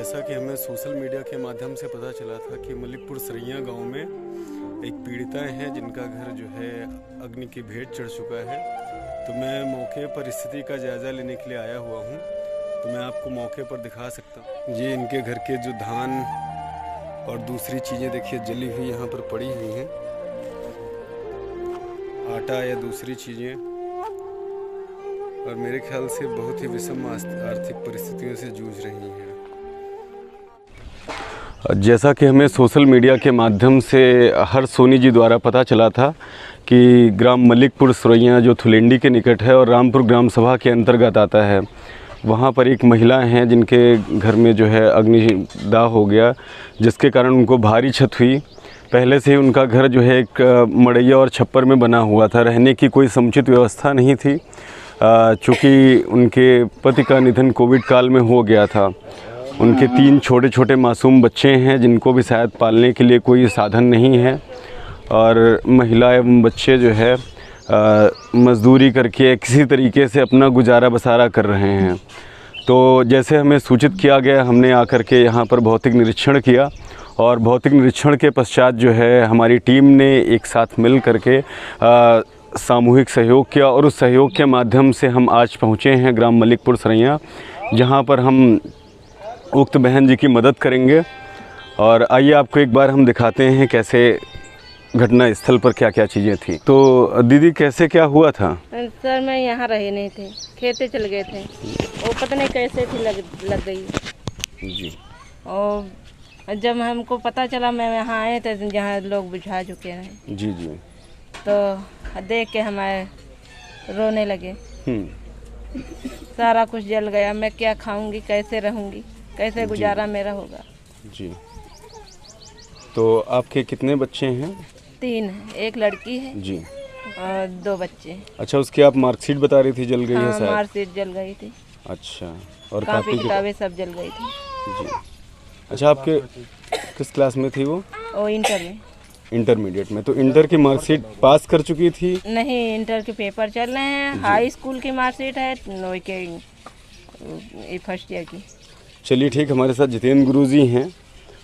जैसा कि हमें सोशल मीडिया के माध्यम से पता चला था कि मलिकपुर सरैया गांव में एक पीड़िता हैं जिनका घर जो है अग्नि की भेंट चढ़ चुका है। तो मैं मौके पर स्थिति का जायज़ा लेने के लिए आया हुआ हूं, तो मैं आपको मौके पर दिखा सकता हूं। जी, इनके घर के जो धान और दूसरी चीज़ें देखिए जली हुई यहाँ पर पड़ी हुई हैं, आटा या दूसरी चीज़ें, और मेरे ख्याल से बहुत ही विषम आर्थिक परिस्थितियों से जूझ रही हैं। जैसा कि हमें सोशल मीडिया के माध्यम से हर सोनी जी द्वारा पता चला था कि ग्राम मलिकपुर सरैया जो थुलेंडी के निकट है और रामपुर ग्राम सभा के अंतर्गत आता है, वहाँ पर एक महिला हैं जिनके घर में जो है अग्निदाह हो गया, जिसके कारण उनको भारी क्षत हुई। पहले से ही उनका घर जो है एक मड़ैया और छप्पर में बना हुआ था, रहने की कोई समुचित व्यवस्था नहीं थी। चूँकि उनके पति का निधन कोविड काल में हो गया था। उनके 3 छोटे छोटे मासूम बच्चे हैं जिनको भी शायद पालने के लिए कोई साधन नहीं है, और महिला एवं बच्चे जो है मज़दूरी करके किसी तरीके से अपना गुजारा बसारा कर रहे हैं। तो जैसे हमें सूचित किया गया, हमने आकर के यहाँ पर भौतिक निरीक्षण किया, और भौतिक निरीक्षण के पश्चात जो है हमारी टीम ने एक साथ मिल करके सामूहिक सहयोग किया, और उस सहयोग के माध्यम से हम आज पहुँचे हैं ग्राम मलिकपुर सरैया, जहाँ पर हम उक्त बहन जी की मदद करेंगे। और आइए आपको एक बार हम दिखाते हैं कैसे घटना स्थल पर क्या क्या चीज़ें थी। तो दीदी कैसे क्या हुआ था? सर मैं यहाँ रहे नहीं थे, खेते चल गए थे, वो पता नहीं कैसे थी लग गई जी। और जब हमको पता चला, मैं यहाँ आए थे जहाँ लोग बुझा चुके हैं। जी जी। तो देख के हमारे रोने लगे। सारा कुछ जल गया, मैं क्या खाऊंगी, कैसे रहूंगी, कैसे गुजारा मेरा होगा। जी। तो आपके कितने बच्चे हैं? 3 हैं, एक लड़की है जी और 2 बच्चे। अच्छा, उसकी आप मार्कशीट बता रही थी जल गई है शायद? मार्कशीट जल गई थी। अच्छा, और कापी किताबें सब जल गई थी। जी। अच्छा, आपके किस क्लास में थी वो? इंटर में। इंटरमीडिएट में। तो इंटर की मार्कशीट पास कर चुकी थी? नहीं, इंटर के पेपर चल रहे हैं। हाई स्कूल की मार्कशीट है, फर्स्ट ईयर की। चलिए ठीक, हमारे साथ जितेंद्र गुरुजी हैं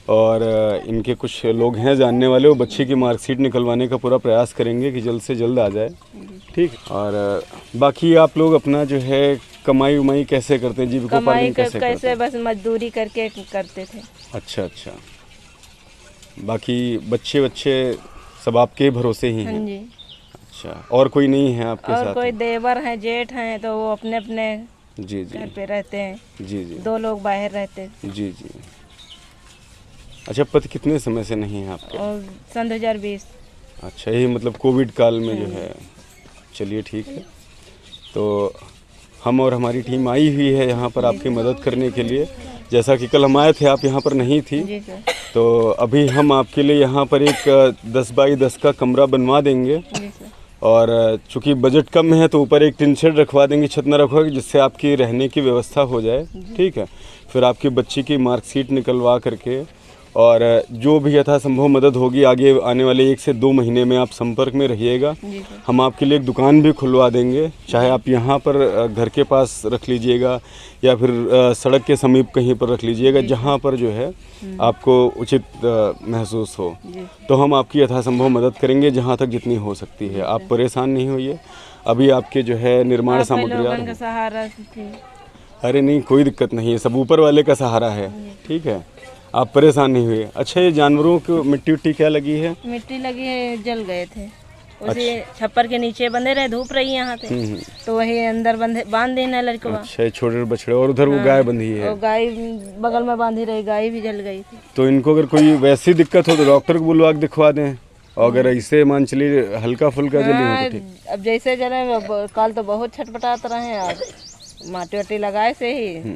और इनके कुछ लोग हैं जानने वाले, वो बच्चे की मार्कशीट निकलवाने का पूरा प्रयास करेंगे कि जल्द से जल्द आ जाए। ठीक। और बाकी आप लोग अपना जो है कमाई उमाई कैसे करते हैं, जीविकोपार्जन कैसे करते हैं? बस मजदूरी करके करते थे। अच्छा अच्छा। बाकी बच्चे सब आपके भरोसे ही हैं? हाँ जी। अच्छा, और कोई नहीं है आपके साथ? और कोई देवर हैं, जेठ हैं, तो वो अपने अपने जी जी घर पे रहते हैं। जी जी। 2 लोग बाहर रहते हैं। जी जी। अच्छा, पति कितने समय से नहीं है आपके? और सन 2020। अच्छा, यही मतलब कोविड काल में जो है। चलिए ठीक है। तो हम और हमारी टीम आई हुई है यहाँ पर आपकी मदद करने के लिए। जैसा कि कल हम आए थे, आप यहाँ पर नहीं थी। जी सर। तो अभी हम आपके लिए यहाँ पर एक 10 बाई 10 का कमरा बनवा देंगे। जी सर। और चूँकि बजट कम है तो ऊपर एक टिन शेड रखवा देंगे, छत न रखवाएंगे, जिससे आपकी रहने की व्यवस्था हो जाए। ठीक है। फिर आपकी बच्ची की मार्कशीट निकलवा करके, और जो भी यथासंभव मदद होगी आगे आने वाले 1 से 2 महीने में आप संपर्क में रहिएगा। हम आपके लिए एक दुकान भी खुलवा देंगे, चाहे आप यहाँ पर घर के पास रख लीजिएगा या फिर सड़क के समीप कहीं पर रख लीजिएगा, जहाँ पर जो है आपको उचित महसूस हो। तो हम आपकी यथासंभव मदद करेंगे जहाँ तक जितनी हो सकती है। आप परेशान नहीं होइए। अभी आपके जो है निर्माण सामग्री, सहारा थी। अरे नहीं, कोई दिक्कत नहीं है, सब ऊपर वाले का सहारा है। ठीक है, आप परेशान नहीं हुए। अच्छा, ये जानवरों को मिट्टी उट्टी क्या लगी है? मिट्टी लगी है, जल गए थे। उसी छप्पर के नीचे बंधे रहे, धूप रही यहाँ थे, तो वही अंदर बांध देना लड़का। अच्छा, छोटे बछड़े, और उधर वो गाय बंधी है? गाय बगल में बांधी रही, गाय भी जल गई थी। तो इनको अगर कोई वैसी दिक्कत हो तो डॉक्टर को बुलवा के दिखवा दें, और अगर ऐसे मान चलिए हल्का फुल्का जली हो तो ठीक। अब जैसे जले, कल तो बहुत छटपटाते रहे, आज माटी वाटी लगाए से ही,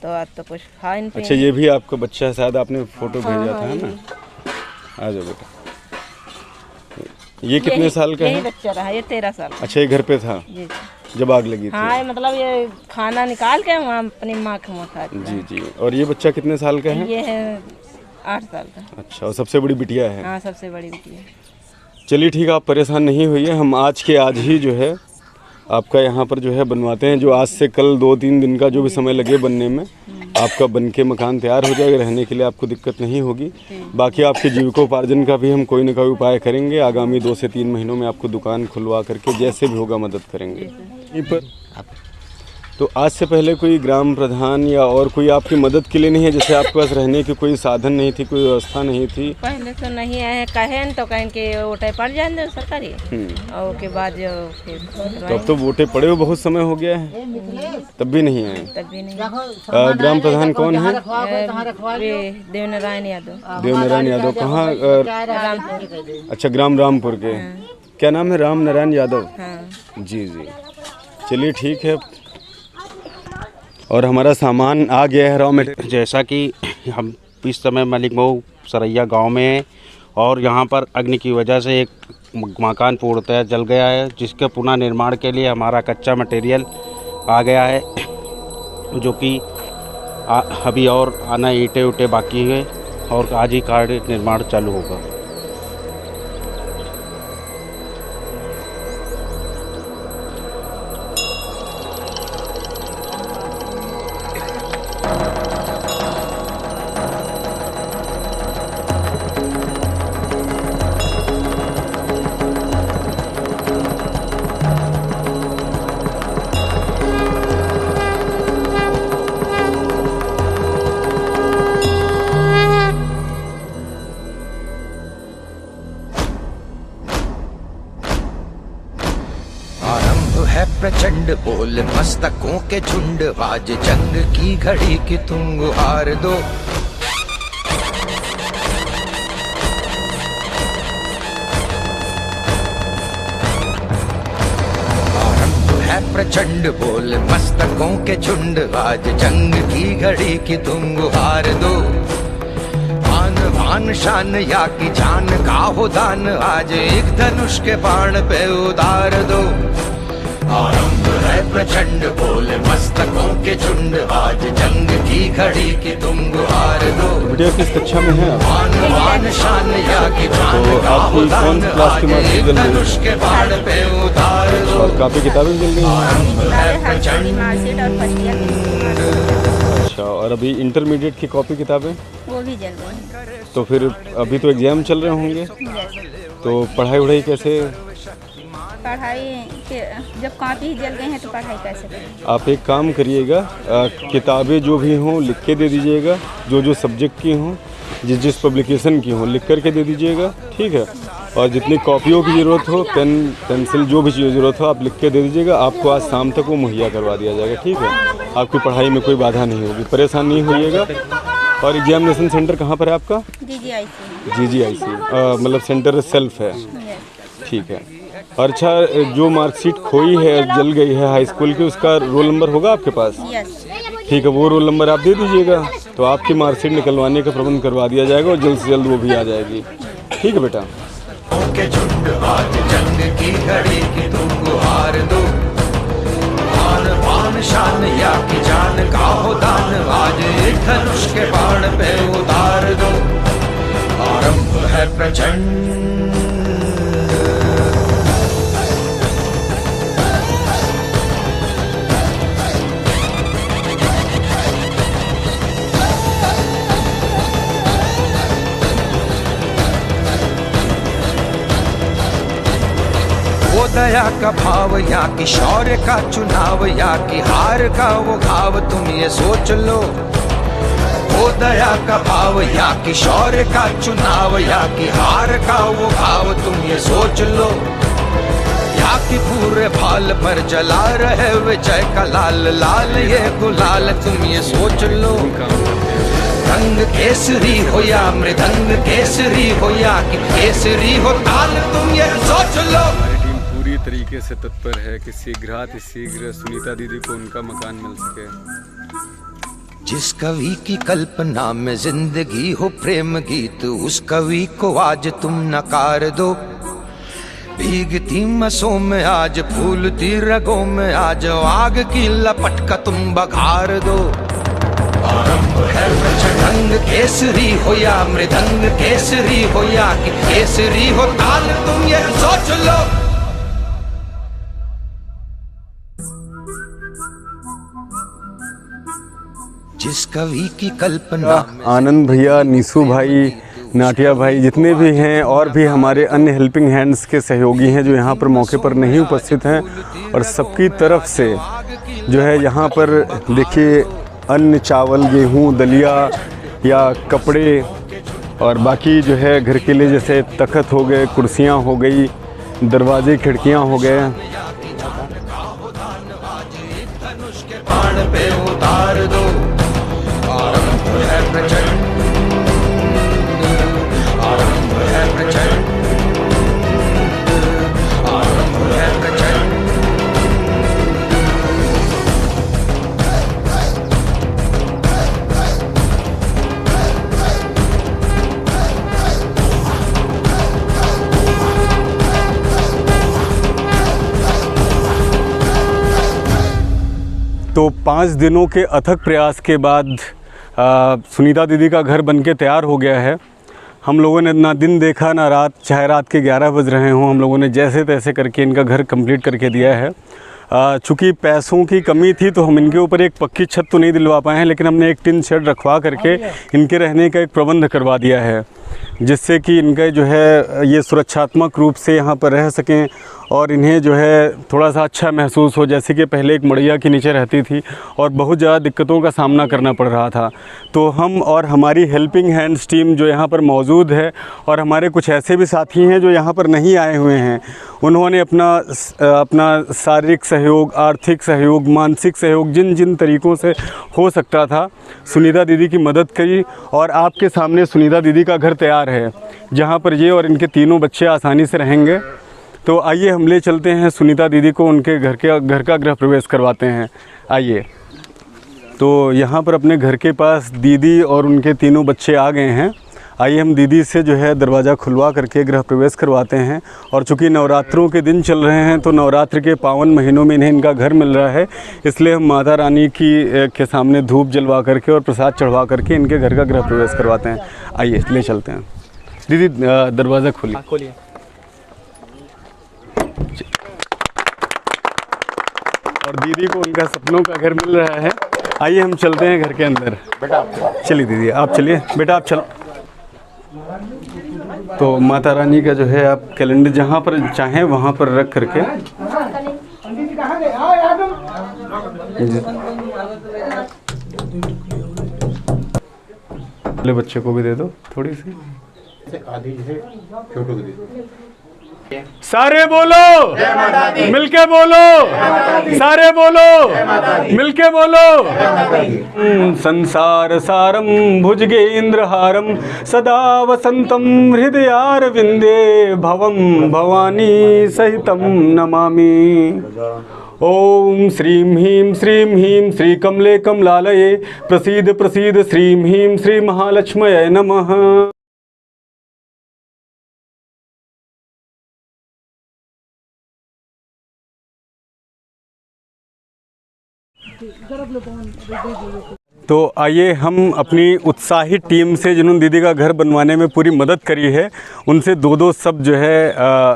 तो आज तो कुछ खा नहीं। अच्छा, ये भी आपका बच्चा है शायद, आपने फोटो भेजा था ना? आ जाओ बेटा। ये कितने साल का है? यही बच्चा रहा, ये 13 साल का। अच्छा, ये घर पे था जी जब आग लगी थी? हाँ, मतलब ये खाना निकाल के वहाँ अपनी माँ के मुँह खा। जी जी। और ये बच्चा कितने साल का है? ये है 8 साल का। अच्छा, और सबसे बड़ी बिटिया है? हाँ, सबसे बड़ी बिटिया। चलिए ठीक है, आप परेशान नहीं होइए, हम आज के आज ही जो है आपका यहाँ पर जो है बनवाते हैं, जो आज से कल 2-3 दिन का जो भी समय लगे बनने में, आपका बनके मकान तैयार हो जाएगा, रहने के लिए आपको दिक्कत नहीं होगी। बाकी आपके जीविकोपार्जन का भी हम कोई ना कोई उपाय करेंगे। आगामी 2 से 3 महीनों में आपको दुकान खुलवा करके जैसे भी होगा मदद करेंगे। यहीं पर तो आज से पहले कोई ग्राम प्रधान या और कोई आपकी मदद के लिए नहीं है? जैसे आपके पास रहने की कोई साधन नहीं थी, कोई व्यवस्था नहीं थी? पहले तो नहीं आए कहें तो कहें कि वोटे पड़ जाए सरकारी और उसके बाद जो फिर तो अब तो वोटे पड़े हुए बहुत समय हो गया है, तब भी नहीं आए। तब भी नहीं। ग्राम प्रधान कौन है? देवनारायण यादव। देवनारायण यादव कहाँ? रामपुर। अच्छा, ग्राम रामपुर के। क्या नाम है? राम नारायण यादव। हाँ। जी जी, चलिए ठीक है। और हमारा सामान आ गया है रॉ मटेरियल। जैसा कि हम इस समय मलिक मऊ सरैया गांव में हैं और यहाँ पर अग्नि की वजह से एक मकान पूर्णतः जल गया है, जिसके पुनः निर्माण के लिए हमारा कच्चा मटेरियल आ गया है, जो कि अभी और आना ईंटें उटे बाकी है और आज ही कार्य निर्माण चालू होगा। प्रचंड बोल मस्तकों के झुंड, आज जंग की घड़ी की तुम गुहार दो। आरंभ है प्रचंड बोल मस्तकों के झुंड, आज जंग की घड़ी की तुम गुहार दो। आन भान शान या की जान का हो दान, आज एक धनुष के बाण पे उतार दो। आरंभ है प्रचंड बोल मस्तकों के झुंड, आज जंग की घड़ी की तुम गुहार दो। बेटा किस कक्षा में है आप? आन भान शान या की जान तो का आपकी हो कौन दान, क्लास की आज मार्कशीट एक जल रही है? धनुष के बाण पे उतार दो। और कापी किताबें जल रही हैं? आरंभ है प्रचंड। अच्छा, और अभी इंटरमीडिएट की कॉपी किताबें? वो भी जल गई। तो फिर अभी तो एग्जाम चल रहे होंगे, तो पढ़ाई वढ़ाई कैसे? पढ़ाई के जब कॉपी जल गई हैं तो पढ़ाई कैसे करें? आप एक काम करिएगा, किताबें जो भी हों लिख के दे दीजिएगा, जो जो सब्जेक्ट की हों, जिस जिस पब्लिकेशन की हों लिख करके दे दीजिएगा, ठीक है। और जितनी कॉपियों की ज़रूरत हो, पेन पेंसिल जो भी चीज़ ज़रूरत हो आप लिख के दे दीजिएगा। आपको आज शाम तक वो मुहैया करवा दिया जाएगा, ठीक है। आपकी पढ़ाई में कोई बाधा नहीं होगी, परेशान नहीं होइएगा। और एग्जामिनेशन सेंटर कहाँ पर है आपका? GGIC मतलब सेंटर सेल्फ है, ठीक है। और अच्छा, जो मार्कशीट खोई है, जल गई है हाई स्कूल की, उसका रोल नंबर होगा आपके पास? ठीक है, वो रोल नंबर आप दे दीजिएगा, तो आपकी मार्कशीट निकलवाने का प्रबंध करवा दिया जाएगा और जल्द से जल्द वो भी आ जाएगी, ठीक है बेटा। के झुंड आज जंग की घड़ी की तुम गुहार दो। आन बान शान या की जान का हो दान, आज एक धनुष के बाण पे उतार दो। आरंभ है प्रचंड। वो दया का भाव या कि शौर्य का चुनाव, या कि हार का वो घाव, तुम ये सोच लो। वो दया का भाव या कि शौर्य का चुनाव, या कि हार का वो घाव, तुम ये सोच लो। या कि पूरे भाल पर जला रहे विजय का लाल लाल ये गुलाल, तुम ये सोच लो। रंग केसरी हो या मृदंग केसरी हो, या कि केसरी हो ताल, तुम ये सोच लो। पूरी तरीके से तत्पर है कि शीघ्र सुनीता दीदी को उनका मकान मिल सके। जिस कवि की कल्पना में जिंदगी हो प्रेम गीत, उस कवि को आज तुम नकार दो। भीगती मसों में आज फूलती रगों में आज, आग की लपट का तुम बघार दो। आरंभ है रंग केसरी हो या मृदंग केसरी हो, या कि केसरी हो ताल, तुम ये सोच लो। इस कवि की कल्पना में आनंद भैया, नीसू भाई, नाटिया भाई, जितने भी हैं और भी हमारे अन्य हेल्पिंग हैंड्स के सहयोगी हैं जो यहाँ पर मौके पर नहीं उपस्थित हैं, और सबकी तरफ से जो है यहाँ पर देखिए अन्न, चावल, गेहूँ, दलिया या कपड़े और बाकी जो है घर के लिए जैसे तख्त हो गए, कुर्सियाँ हो गई, दरवाजे, खिड़कियाँ हो गए। बाण पे उतार दो, आरंभ है प्रचंड, आरंभ है प्रचंड, आरंभ है प्रचंड। तो 5 दिनों के अथक प्रयास के बाद सुनीता दीदी का घर बनके तैयार हो गया है। हम लोगों ने ना दिन देखा ना रात, चाहे रात के 11 बज रहे हों, हम लोगों ने जैसे तैसे करके इनका घर कंप्लीट करके दिया है। चूँकि पैसों की कमी थी तो हम इनके ऊपर एक पक्की छत तो नहीं दिलवा पाए हैं, लेकिन हमने एक टिन शेड रखवा करके इनके रहने का एक प्रबंध करवा दिया है, जिससे कि इनका जो है ये सुरक्षात्मक रूप से यहाँ पर रह सकें और इन्हें जो है थोड़ा सा अच्छा महसूस हो। जैसे कि पहले एक मड़ैया के नीचे रहती थी और बहुत ज़्यादा दिक्कतों का सामना करना पड़ रहा था, तो हम और हमारी हेल्पिंग हैंड्स टीम जो यहाँ पर मौजूद है और हमारे कुछ ऐसे भी साथी हैं जो यहाँ पर नहीं आए हुए हैं, उन्होंने अपना शारीरिक सहयोग, आर्थिक सहयोग, मानसिक सहयोग जिन जिन तरीक़ों से हो सकता था सुनीता दीदी की मदद करी। और आपके सामने सुनीता दीदी का घर तैयार है जहाँ पर ये और इनके तीनों बच्चे आसानी से रहेंगे। तो आइए हम ले चलते हैं सुनीता दीदी को, उनके घर का गृह प्रवेश करवाते हैं। आइए। तो यहाँ पर अपने घर के पास दीदी और उनके तीनों बच्चे आ गए हैं। आइए हम दीदी से जो है दरवाज़ा खुलवा करके गृह प्रवेश करवाते हैं। और चूँकि नवरात्रों के दिन चल रहे हैं तो नवरात्र के पावन महीनों में इन्हें इनका घर मिल रहा है, इसलिए हम माता रानी के सामने धूप जलवा करके और प्रसाद चढ़वा करके इनके घर का गृह प्रवेश करवाते हैं। आइए ले चलते हैं। दीदी दरवाज़ा खोलिए। और दीदी को उनका सपनों का घर मिल रहा है। आइए हम चलते हैं घर के अंदर। चलिए दीदी आप चलिए, बेटा आप चलो। तो माता रानी का जो है आप कैलेंडर जहाँ पर चाहें वहाँ पर रख करके, पहले बच्चे को भी दे दो थोड़ी सी। सारे बोलो मिलके बोलो, सारे बोलो मिलके बोलो। संसार सारम भुजगेंद्रहारम सदा वसंतम हृदयारविंदे भवम भवानी सहितम नमामि। ओम श्रीं ह्रीं श्री कमले कमलालये प्रसीद प्रसीद श्रीं ह्रीं श्री महालक्ष्मये नमः। तो आइए हम अपनी उत्साही टीम से, जिन्होंने दीदी का घर बनवाने में पूरी मदद करी है, उनसे दो सब जो है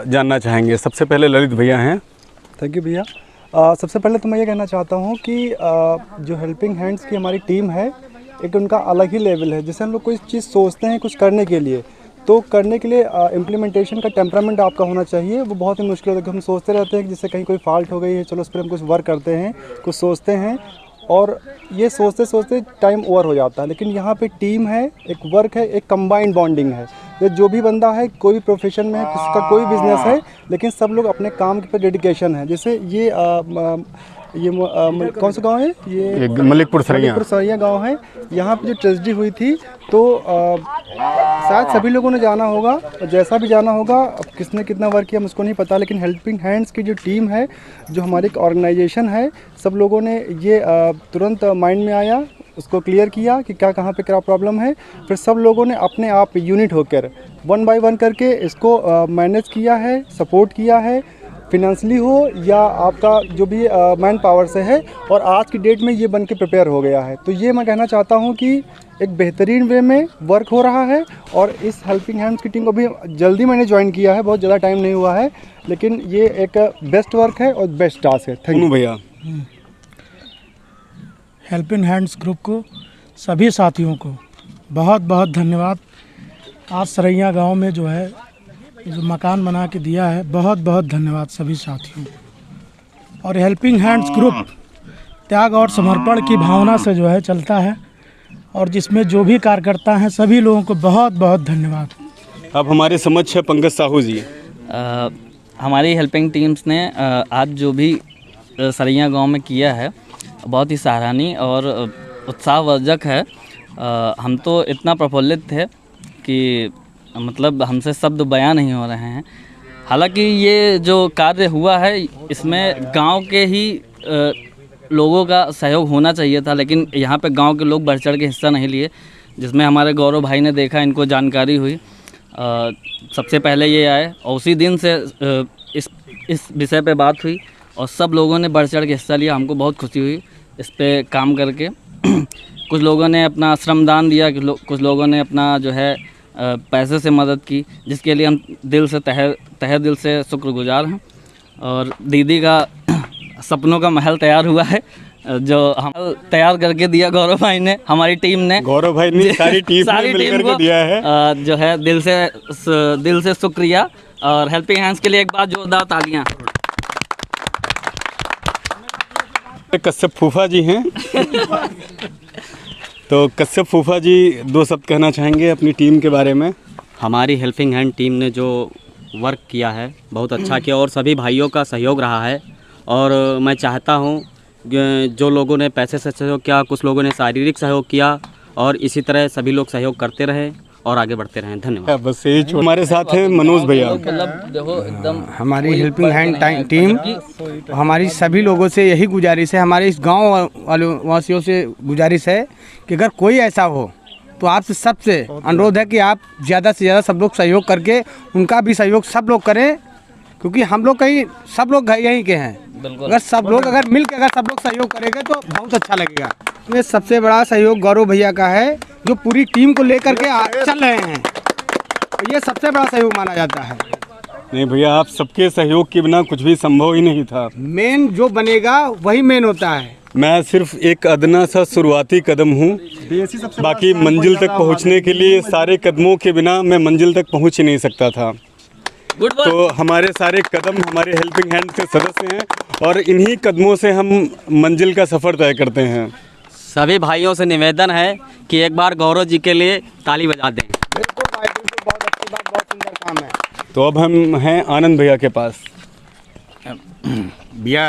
जानना चाहेंगे। सबसे पहले ललित भैया हैं। थैंक यू भैया। सबसे पहले तो मैं ये कहना चाहता हूँ कि जो हेल्पिंग हैंड्स की हमारी टीम है, एक उनका अलग ही लेवल है। जैसे हम लोग कोई चीज़ सोचते हैं कुछ करने के लिए, तो करने के लिए इम्प्लीमेंटेशन का टेम्परामेंट आपका होना चाहिए। वो बहुत ही मुश्किल होता है कि हम सोचते रहते हैं कि जैसे कहीं कोई फॉल्ट हो गई है, चलो उस पर हम कुछ वर्क करते हैं, कुछ सोचते हैं, और ये सोचते सोचते टाइम ओवर हो जाता है। लेकिन यहाँ पे टीम है, एक वर्क है, एक कंबाइंड बॉन्डिंग है। ये जो भी बंदा है, कोई भी प्रोफेशन में है, किसी का कोई बिजनेस है, लेकिन सब लोग अपने काम पे डेडिकेशन है। जैसे ये कौन सा गांव है? ये मलिकपुर सरैया गांव है। यहाँ पे जो ट्रेजेडी हुई थी तो शायद सभी लोगों ने जाना होगा, जैसा भी जाना होगा। अब किसने कितना वर्क किया मुझको नहीं पता, लेकिन हेल्पिंग हैंड्स की जो टीम है, जो हमारी एक ऑर्गेनाइजेशन है, सब लोगों ने ये तुरंत माइंड में आया, उसको क्लियर किया कि क्या कहाँ पे क्या प्रॉब्लम है। फिर सब लोगों ने अपने आप यूनिट होकर 1 बाय 1 करके इसको मैनेज किया है, सपोर्ट किया है, फिनेंशली हो या आपका जो भी मैन पावर से है, और आज की डेट में ये बन के प्रिपेयर हो गया है। तो ये मैं कहना चाहता हूँ कि एक बेहतरीन वे में वर्क हो रहा है। और इस हेल्पिंग हैंड्स की टीम को भी जल्दी मैंने ज्वाइन किया है, बहुत ज़्यादा टाइम नहीं हुआ है, लेकिन ये एक बेस्ट वर्क है और बेस्ट टास्क है। थैंक यू भैया। हेल्पिंग हैंड्स ग्रुप को सभी साथियों को बहुत बहुत धन्यवाद। आज सरैया गांव में जो है जो मकान बना के दिया है, बहुत बहुत धन्यवाद सभी साथियों को। और हेल्पिंग हैंड्स ग्रुप त्याग और समर्पण की भावना से जो है चलता है, और जिसमें जो भी कार्यकर्ता हैं सभी लोगों को बहुत बहुत धन्यवाद। अब हमारे समक्ष है पंकज साहू जी। हमारी हेल्पिंग टीम्स ने आज जो भी सरैया गांव में किया है बहुत ही सराहनीय और उत्साहवर्धक है। हम तो इतना प्रफुल्लित थे कि मतलब हमसे शब्द बयां नहीं हो रहे हैं। हालांकि ये जो कार्य हुआ है इसमें गांव के ही लोगों का सहयोग होना चाहिए था, लेकिन यहाँ पे गांव के लोग बढ़ चढ़ के हिस्सा नहीं लिए, जिसमें हमारे गौरव भाई ने देखा, इनको जानकारी हुई। सबसे पहले ये आए और उसी दिन से इस विषय पे बात हुई और सब लोगों ने बढ़ चढ़ के हिस्सा लिया। हमको बहुत खुशी हुई इस पे काम करके। कुछ लोगों ने अपना श्रमदान दिया, कुछ लोगों ने अपना जो है पैसे से मदद की, जिसके लिए हम दिल से तहे दिल से शुक्रगुजार हैं। और दीदी का सपनों का महल तैयार हुआ है, जो हम तैयार करके दिया गौरव भाई ने, हमारी टीम ने, गौरव भाई ने सारी टीम ने मिलकर के दिया है। जो है दिल से शुक्रिया। और हेल्पिंग हैंड्स के लिए एक बार जोरदार तालियां। कश्यप फूफा जी हैं। तो कश्यप फूफा जी दो शब्द कहना चाहेंगे अपनी टीम के बारे में। हमारी हेल्पिंग हैंड टीम ने जो वर्क किया है बहुत अच्छा किया और सभी भाइयों का सहयोग रहा है। और मैं चाहता हूं जो लोगों ने पैसे से सहयोग किया, कुछ लोगों ने शारीरिक सहयोग किया, और इसी तरह सभी लोग सहयोग करते रहे और आगे बढ़ते रहें। धन्यवाद। बस यही हमारे साथ हैं मनोज भैया। देखो एकदम हमारी हेल्पिंग हैंड टीम, हमारी सभी लोगों से यही गुजारिश है, हमारे इस गांव वासियों से गुजारिश है कि अगर कोई ऐसा हो तो आपसे सबसे अनुरोध है कि आप ज़्यादा से ज़्यादा सब लोग सहयोग करके उनका भी सहयोग सब लोग करें, क्योंकि हम लोग कहीं सब लोग यहीं के हैं। अगर सब लोग अगर मिल के अगर सब लोग सहयोग करेंगे तो बहुत अच्छा लगेगा। इसमें सबसे बड़ा सहयोग गौरव भैया का है, जो पूरी टीम को लेकर के चल रहे हैं, तो ये सबसे बड़ा सहयोग माना जाता है। नहीं भैया, आप सबके सहयोग के बिना कुछ भी संभव ही नहीं था। मेन जो बनेगा वही मेन होता है। मैं सिर्फ एक अदना सा शुरुआती कदम हूँ, बाकी मंजिल तक पहुँचने के लिए सारे कदमों के बिना मैं मंजिल तक पहुँच ही नहीं सकता था। तो हमारे सारे कदम हमारे हेल्पिंग हैंड के सदस्य हैं और इन्हीं कदमों से हम मंजिल का सफ़र तय करते हैं। सभी भाइयों से निवेदन है कि एक बार गौरव जी के लिए ताली बजा दें। बिल्कुल भाई, बिल्कुल, बहुत अच्छी बात, बहुत सुंदर काम है। तो अब हम हैं आनंद भैया के पास। भैया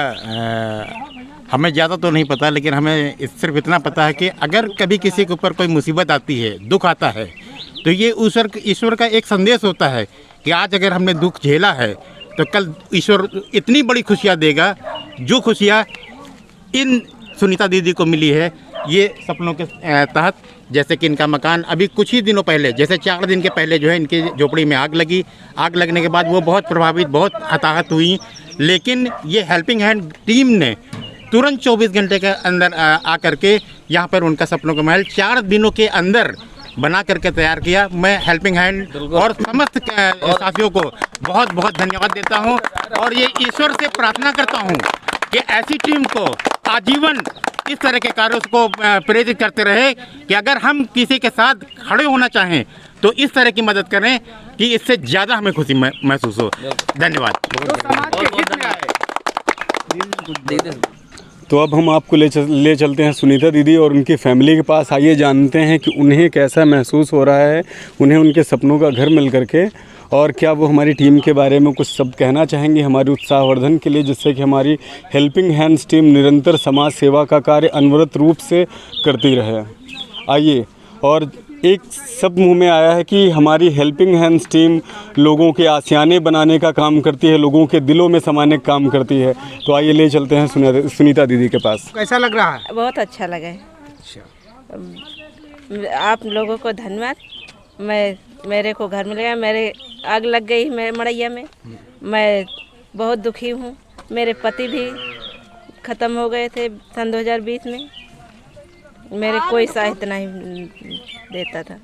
हमें ज़्यादा तो नहीं पता, लेकिन हमें सिर्फ इतना पता है कि अगर कभी किसी के ऊपर कोई मुसीबत आती है, दुख आता है, तो ये ईश्वर का एक संदेश होता है कि आज अगर हमने दुख झेला है तो कल ईश्वर इतनी बड़ी खुशियाँ देगा, जो खुशियाँ इन सुनीता दीदी को मिली है ये सपनों के तहत। जैसे कि इनका मकान अभी कुछ ही दिनों पहले, जैसे 4 दिन के पहले जो है इनकी झोपड़ी में आग लगी। आग लगने के बाद वो बहुत प्रभावित, बहुत हताहत हुई, लेकिन ये हेल्पिंग हैंड टीम ने तुरंत 24 घंटे के अंदर आकर के यहाँ पर उनका सपनों का महल 4 दिनों के अंदर बना करके तैयार किया। मैं हेल्पिंग हैंड और समस्त साथियों को बहुत बहुत धन्यवाद देता हूँ और ये ईश्वर से प्रार्थना करता हूँ कि ऐसी टीम को आजीवन इस तरह के कार्यों को प्रेरित करते रहे कि अगर हम किसी के साथ खड़े होना चाहें तो इस तरह की मदद करें कि इससे ज़्यादा हमें खुशी महसूस हो। धन्यवाद। तो अब हम आपको ले चलते हैं सुनीता दीदी और उनकी फैमिली के पास। आइए जानते हैं कि उन्हें कैसा महसूस हो रहा है, उन्हें उनके सपनों का घर मिल करके, और क्या वो हमारी टीम के बारे में कुछ शब्द कहना चाहेंगी हमारी उत्साहवर्धन के लिए, जिससे कि हमारी हेल्पिंग हैंड्स टीम निरंतर समाज सेवा का कार्य अनवरत रूप से करती रहे। आइए, और एक शब्द मुँह में आया है कि हमारी हेल्पिंग हैंड्स टीम लोगों के आशियाने बनाने का काम करती है, लोगों के दिलों में समाने का काम करती है। तो आइए ले चलते हैं सुनीता दीदी के पास। कैसा लग रहा है? बहुत अच्छा लगा है। आप लोगों को धन्यवाद। मेरे को घर मिल गया, मेरे आग लग गई मेरे मड़ैया में, मैं बहुत दुखी हूँ। मेरे पति भी ख़त्म हो गए थे सन 2020 में, मेरे कोई सहायता नहीं देता था,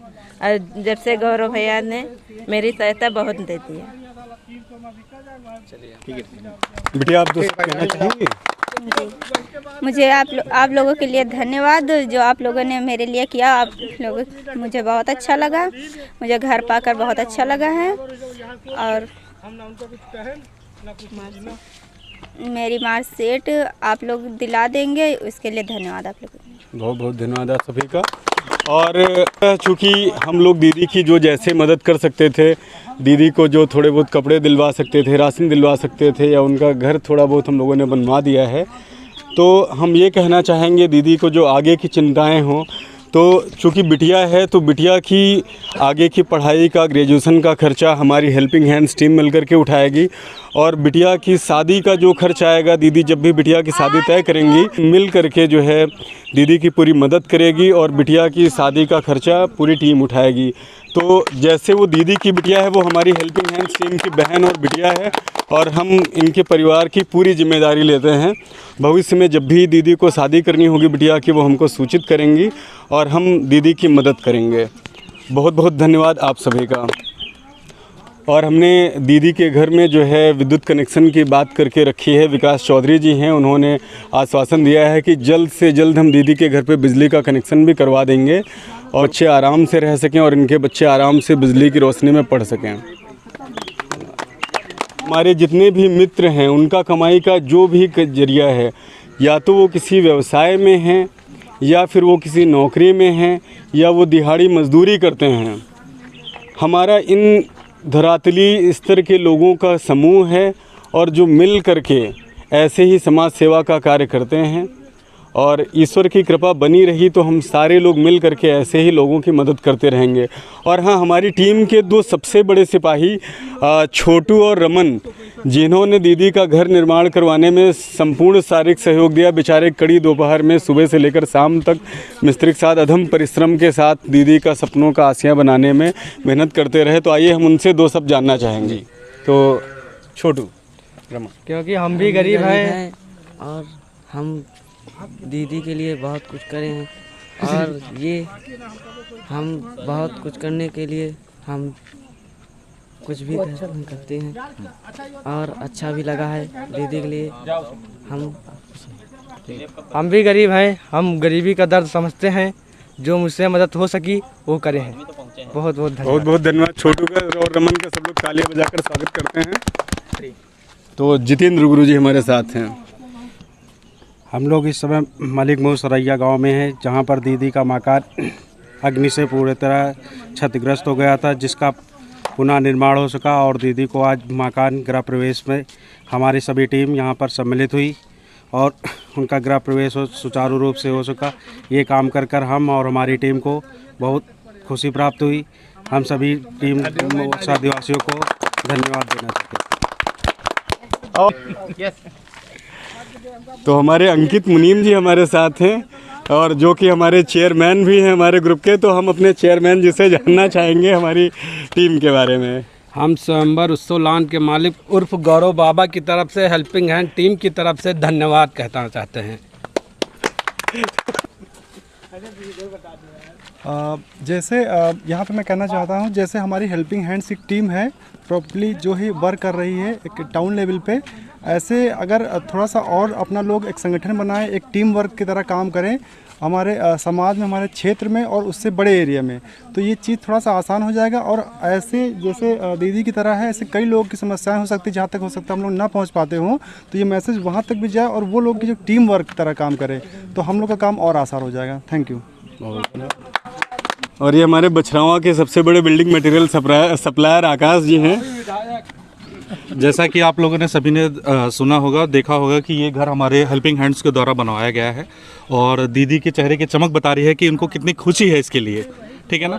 और जब से गौरव भैया ने मेरी सहायता बहुत देती है। बेटी आप तो कहना चाहेंगे? मुझे आप लोगों के लिए धन्यवाद जो आप लोगों ने मेरे लिए किया। आप लोग मुझे बहुत अच्छा लगा, मुझे घर पाकर बहुत अच्छा लगा है। और मेरी मार्कशीट आप लोग दिला देंगे, उसके लिए धन्यवाद आप लोगों को। बहुत बहुत धन्यवाद आप सभी का। और चूँकि हम लोग दीदी की जो जैसे मदद कर सकते थे, दीदी को जो थोड़े बहुत कपड़े दिलवा सकते थे, राशन दिलवा सकते थे, या उनका घर थोड़ा बहुत हम लोगों ने बनवा दिया है, तो हम ये कहना चाहेंगे दीदी को जो आगे की चिंताएं हों, तो चूँकि बिटिया है तो बिटिया की आगे की पढ़ाई का, ग्रेजुएशन का खर्चा हमारी हेल्पिंग हैंड्स टीम मिलकर के उठाएगी। और बिटिया की शादी का जो खर्च आएगा, दीदी जब भी बिटिया की शादी तय करेंगी, मिल करके जो है दीदी की पूरी मदद करेगी और बिटिया की शादी का खर्चा पूरी टीम उठाएगी। तो जैसे वो दीदी की बिटिया है, वो हमारी हेल्पिंग हैंड्स टीम की बहन और बिटिया है, और हम इनके परिवार की पूरी जिम्मेदारी लेते हैं। भविष्य में जब भी दीदी को शादी करनी होगी बिटिया की, वो हमको सूचित करेंगी और हम दीदी की मदद करेंगे। बहुत बहुत धन्यवाद आप सभी का। और हमने दीदी के घर में जो है विद्युत कनेक्शन की बात करके रखी है। विकास चौधरी जी हैं, उन्होंने आश्वासन दिया है कि जल्द से जल्द हम दीदी के घर पे बिजली का कनेक्शन भी करवा देंगे और बच्चे आराम से रह सकें और इनके बच्चे आराम से बिजली की रोशनी में पढ़ सकें। हमारे जितने भी मित्र हैं, उनका कमाई का जो भी जरिया है, या तो वो किसी व्यवसाय में हैं, या फिर वो किसी नौकरी में हैं, या वो दिहाड़ी मजदूरी करते हैं। हमारा इन धरातली स्तर के लोगों का समूह है और जो मिल करके ऐसे ही समाज सेवा का कार्य करते हैं। और ईश्वर की कृपा बनी रही तो हम सारे लोग मिल करके ऐसे ही लोगों की मदद करते रहेंगे। और हाँ, हमारी टीम के दो सबसे बड़े सिपाही छोटू और रमन, जिन्होंने दीदी का घर निर्माण करवाने में संपूर्ण शारीरिक सहयोग दिया। बेचारे कड़ी दोपहर में सुबह से लेकर शाम तक मिस्त्री के साथ अधम परिश्रम के साथ दीदी का सपनों का आसिया बनाने में मेहनत करते रहे। तो आइए हम उनसे दो शब्द जानना चाहेंगे। तो छोटू, रमन। क्योंकि हम भी गरीब हैं और हम दीदी के लिए बहुत कुछ करे हैं, और ये हम बहुत कुछ करने के लिए हम कुछ भी करते हैं और अच्छा भी लगा है दीदी के लिए। हम भी गरीब हैं, हम गरीबी का दर्द समझते हैं। जो मुझसे मदद हो सकी वो करे हैं। बहुत बहुत धन्यवाद। बहुत बहुत धन्यवाद छोटू का और रमन का। सब लोग तालियां बजाकर स्वागत करते हैं। तो जितेंद्र गुरु जी हमारे साथ हैं। हम लोग इस समय मलिक महू सरैया गांव में हैं, जहां पर दीदी का मकान अग्नि से पूरी तरह क्षतिग्रस्त हो गया था, जिसका पुनः निर्माण हो सका। और दीदी को आज मकान गृह प्रवेश में हमारी सभी टीम यहां पर सम्मिलित हुई और उनका गृह प्रवेश सुचारू रूप से हो सका। ये काम कर कर हम और हमारी टीम को बहुत खुशी प्राप्त हुई। हम सभी टीम आदिवासियों को धन्यवाद देना चाहते हैं। तो हमारे अंकित मुनीम जी हमारे साथ हैं, और जो कि हमारे चेयरमैन भी हैं हमारे ग्रुप के। तो हम अपने चेयरमैन जी से जानना चाहेंगे हमारी टीम के बारे में। हम स्वयंवर उत्सव लॉन के मालिक उर्फ गौरव बाबा की तरफ से हेल्पिंग हैंड टीम की तरफ से धन्यवाद कहना चाहते हैं। जैसे यहाँ पे मैं कहना चाहता हूँ, जैसे हमारी हेल्पिंग हैंड्स एक टीम है, प्रॉपर्ली जो ही वर्क कर रही है एक टाउन लेवल पे, ऐसे अगर थोड़ा सा और अपना लोग एक संगठन बनाएं, एक टीम वर्क की तरह काम करें हमारे समाज में, हमारे क्षेत्र में और उससे बड़े एरिया में, तो ये चीज़ थोड़ा सा आसान हो जाएगा। और ऐसे जैसे दीदी की तरह है, ऐसे कई लोगों की समस्याएं हो सकती, जहाँ तक हो सकता है हम लोग ना पहुँच पाते हों, तो ये मैसेज वहाँ तक भी जाए और वो लोग की जो टीम वर्क की तरह काम करें, तो हम लोग का काम और आसान हो जाएगा। Thank you. और ये हमारे बछरावा के सबसे बड़े बिल्डिंग मटेरियल सप्लायर आकाश जी हैं। जैसा कि आप लोगों ने सभी ने सुना होगा, देखा होगा कि ये घर हमारे हेल्पिंग हैंड्स के द्वारा बनवाया गया है, और दीदी के चेहरे की चमक बता रही है कि उनको कितनी खुशी है इसके लिए। ठीक है ना।